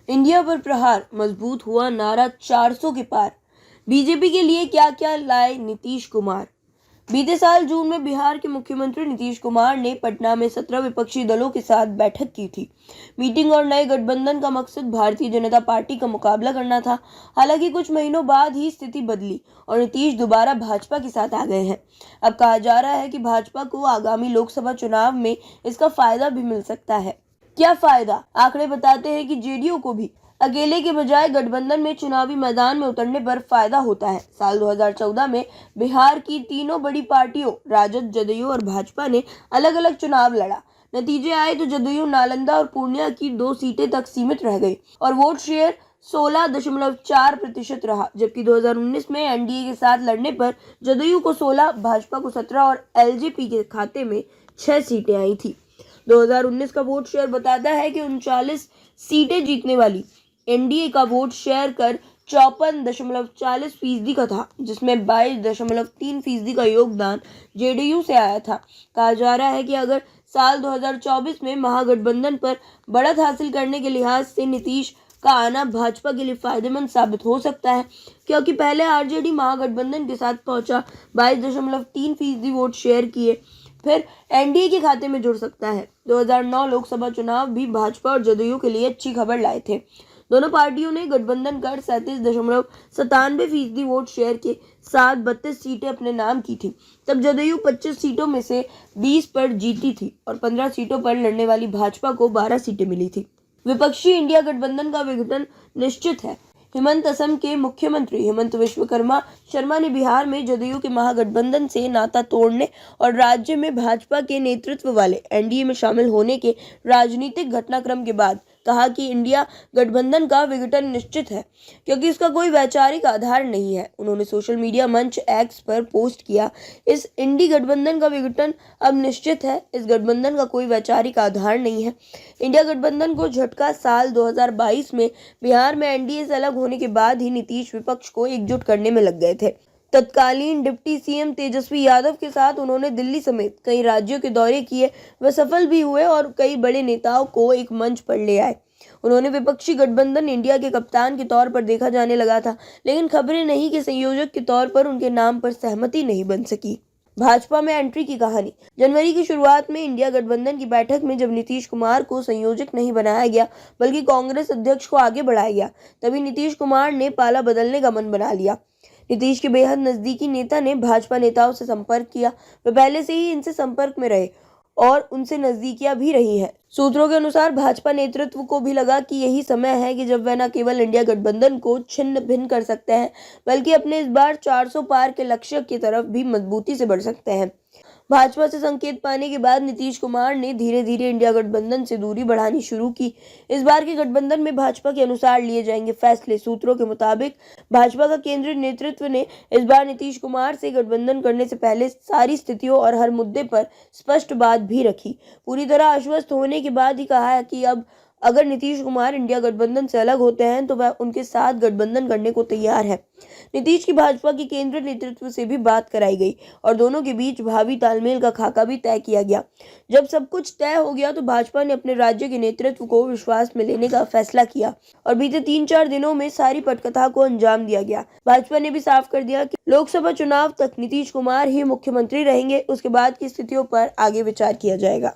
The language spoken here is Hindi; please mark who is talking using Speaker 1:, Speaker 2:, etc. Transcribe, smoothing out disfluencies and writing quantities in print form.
Speaker 1: इंडिया पर प्रहार, मजबूत हुआ नारा 400 के पार। बीजेपी के लिए क्या क्या लाए नीतीश कुमार। बीते साल जून में बिहार के मुख्यमंत्री नीतीश कुमार ने पटना में 17 विपक्षी दलों के साथ बैठक की थी। मीटिंग और नए गठबंधन का मकसद भारतीय जनता पार्टी का मुकाबला करना था। हालांकि कुछ महीनों बाद ही स्थिति बदली और नीतीश दोबारा भाजपा के साथ आ गए हैं। अब कहा जा रहा है कि भाजपा को आगामी लोकसभा चुनाव में इसका फायदा भी मिल सकता है। क्या फायदा? आंकड़े बताते हैं कि जेडीयू को भी अकेले के बजाय गठबंधन में चुनावी मैदान में उतरने पर फायदा होता है। साल 2014 में बिहार की तीनों बड़ी पार्टियों राजद, जदयू और भाजपा ने अलग अलग चुनाव लड़ा। नतीजे आए तो जदयू नालंदा और पूर्णिया की 2 सीटें तक सीमित रह गई और वोट शेयर 16.4% रहा, जबकि 2019 में एनडीए के साथ लड़ने पर जदयू को 16, भाजपा को 17 और एलजेपी के खाते में 6 सीटें आई थी। 2019 का वोट शेयर बताता है कि 39 सीटें जीतने वाली एनडीए का वोट शेयर कर 54.40% का था, जिसमें 22.3% का योगदान जेडीयू से आया था। कहा जा रहा है कि अगर साल 2024 में महागठबंधन पर बढ़त हासिल करने के लिहाज से नीतीश का आना भाजपा के लिए फायदेमंद साबित हो सकता है, क्योंकि पहले आरजेडी महागठबंधन के साथ पहुंचा 22.3% वोट शेयर किए फिर एनडीए के खाते में जुड़ सकता है। 2009 लोकसभा चुनाव भी भाजपा और जदयू के लिए अच्छी खबर लाए थे। दोनों पार्टियों ने गठबंधन कर 37.97% वोट शेयर के साथ 32 सीटें अपने नाम की थी। तब जदयू 25 सीटों में से 20 पर जीती थी और 15 सीटों पर लड़ने वाली भाजपा को 12 सीटें मिली थी। विपक्षी इंडिया गठबंधन का विघटन निश्चित है। हेमंत असम के मुख्यमंत्री हेमंत विश्वकर्मा शर्मा ने बिहार में जदयू के महागठबंधन से नाता तोड़ने और राज्य में भाजपा के नेतृत्व वाले एनडीए में शामिल होने के राजनीतिक घटनाक्रम के बाद कहा कि इंडिया गठबंधन का विघटन निश्चित है, क्योंकि इसका कोई वैचारिक आधार नहीं है। उन्होंने सोशल मीडिया मंच एक्स पर पोस्ट किया, इस इंडी गठबंधन का विघटन अब निश्चित है। इस गठबंधन का कोई वैचारिक आधार नहीं है। इंडिया गठबंधन को झटका साल 2022 में बिहार में एनडीए से अलग होने के बाद ही नीतीश विपक्ष को एकजुट करने में लग गए थे। तत्कालीन डिप्टी सीएम तेजस्वी यादव के साथ उन्होंने दिल्ली समेत कई राज्यों के दौरे किए। वे सफल भी हुए और कई बड़े नेताओं को एक मंच पर ले आए। उन्होंने विपक्षी गठबंधन इंडिया के कप्तान के तौर पर देखा जाने लगा था, लेकिन खबरें नहीं कि संयोजक के तौर पर उनके नाम पर सहमति नहीं बन सकी। भाजपा में एंट्री की कहानी। जनवरी की शुरुआत में इंडिया गठबंधन की बैठक में जब नीतीश कुमार को संयोजक नहीं बनाया गया बल्कि कांग्रेस अध्यक्ष को आगे बढ़ाया गया, तभी नीतीश कुमार ने पाला बदलने का मन बना लिया। नीतीश के बेहद नजदीकी नेता ने भाजपा नेताओं से संपर्क किया। वे पहले से ही इनसे संपर्क में रहे और उनसे नजदीकियां भी रही हैं। सूत्रों के अनुसार भाजपा नेतृत्व को भी लगा कि यही समय है कि जब वह न केवल इंडिया गठबंधन को छिन्न भिन्न कर सकते हैं, बल्कि अपने इस बार 400 पार के लक्ष्य की तरफ भी मजबूती से बढ़ सकते हैं। भाजपा से संकेत पाने के बाद नीतीश कुमार ने धीरे धीरे इंडिया गठबंधन से दूरी बढ़ानी शुरू की। इस बार के गठबंधन में भाजपा के अनुसार लिए जाएंगे फैसले। सूत्रों के मुताबिक भाजपा का केंद्रीय नेतृत्व ने इस बार नीतीश कुमार से गठबंधन करने से पहले सारी स्थितियों और हर मुद्दे पर स्पष्ट बात भी रखी। पूरी तरह आश्वस्त होने के बाद ही कहा है कि अब अगर नीतीश कुमार इंडिया गठबंधन से अलग होते हैं तो वह उनके साथ गठबंधन करने को तैयार है। नीतीश की भाजपा की केंद्रीय नेतृत्व से भी बात कराई गई और दोनों के बीच भावी तालमेल का खाका भी तय किया गया। जब सब कुछ तय हो गया तो भाजपा ने अपने राज्य के नेतृत्व को विश्वास में लेने का फैसला किया और बीते 3-4 दिनों में सारी पटकथा को अंजाम दिया गया। भाजपा ने भी साफ कर दिया कि लोकसभा चुनाव तक नीतीश कुमार ही मुख्यमंत्री रहेंगे, उसके बाद की स्थितियों पर आगे विचार किया जाएगा।